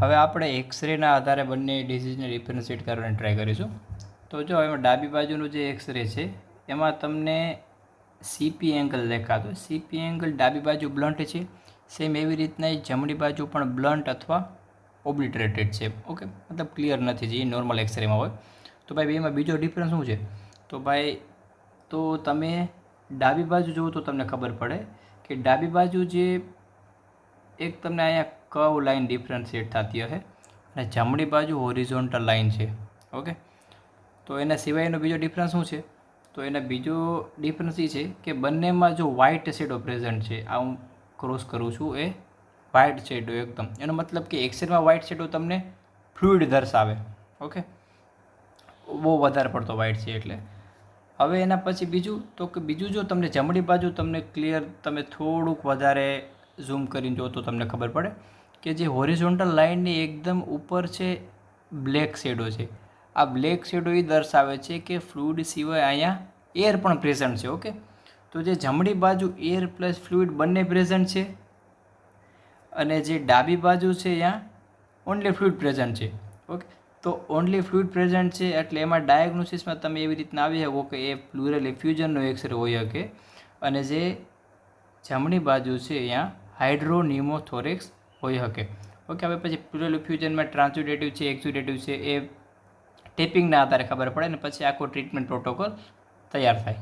હવે આપણે એક્સરેના આધારે બંને ડિઝીઝને ડિફરન્શિએટ કરવાની ટ્રાય કરીશું. તો જો એમાં ડાબી બાજુનું જે એક્સરે છે એમાં તમને સીપી એંગલ દેખાતો. સીપી એંગલ ડાબી બાજુ બ્લન્ટ છે. સેમ એવી રીતના જમણી બાજુ પણ બ્લન્ટ અથવા ઓબ્લિટરેટેડ છે. ઓકે, મતલબ ક્લિયર નથી જે નોર્મલ એક્સરેમાં હોય. તો ભાઈ બેમાં બીજો ડિફરન્સ શું છે? તો ભાઈ તો તમે ડાબી બાજુ જુઓ તો તમને ખબર પડે કે ડાબી બાજુ જે એક તમને અહીંયા કર્વ લાઇન ડિફરન્શિએટ થતી હશે અને જમણી બાજુ હોરિઝોન્ટલ લાઇન છે. ઓકે, તો એના સિવાયનો બીજો ડિફરન્સ શું છે? તો એના બીજો ડિફરન્સ એ છે કે બંનેમાં જો વ્હાઇટ શેડો પ્રેઝન્ટ છે. આ હું ક્રોસ કરું છું એ વ્હાઇટ શેડો એકદમ, એનો મતલબ કે એક્સરેમાં વ્હાઇટ શેડો તમને ફ્લુઇડ દર્શાવે. ઓકે, બહુ વધારે પડતો વ્હાઇટ છે એટલે. હવે એના પછી બીજું તો કે બીજું જો તમને જમણી બાજુ તમને ક્લિયર તમે થોડુંક વધારે ઝૂમ કરીને જો તો તમને ખબર પડે કે જે હોરિઝોન્ટલ લાઇનની એકદમ ઉપર છે બ્લેક શેડો છે. આ બ્લેક શેડો એ દર્શાવે છે કે ફ્લુઇડ સિવાય અહીંયા એર પણ પ્રેઝન્ટ છે. ઓકે, તો જે જમણી બાજુ એર પ્લસ ફ્લુઇડ બંને પ્રેઝન્ટ છે અને જે ડાબી બાજુ છે અહીંયા ઓનલી ફ્લુઇડ પ્રેઝન્ટ છે. ઓકે, તો ઓનલી ફ્લુઇડ પ્રેઝન્ટ છે એટલે એમાં ડાયગ્નોસિસમાં તમે એવી રીતના આવી શકો કે એ પ્લુરલ એફ્યુઝનનો એક્સરે હોઈ શકે અને જે જમણી બાજુ છે અહીંયા હાઇડ્રોન્યુમોથોરેક્સ હોઈ શકે. ઓકે, હવે પછી પ્લુરલ એફ્યુઝનમાં ટ્રાન્સયુડેટિવ છે, એક્ઝ્યુડેટિવ છે, એ ટેપિંગના આધારે ખબર પડે ને પછી આખો ટ્રીટમેન્ટ પ્રોટોકોલ તૈયાર થાય.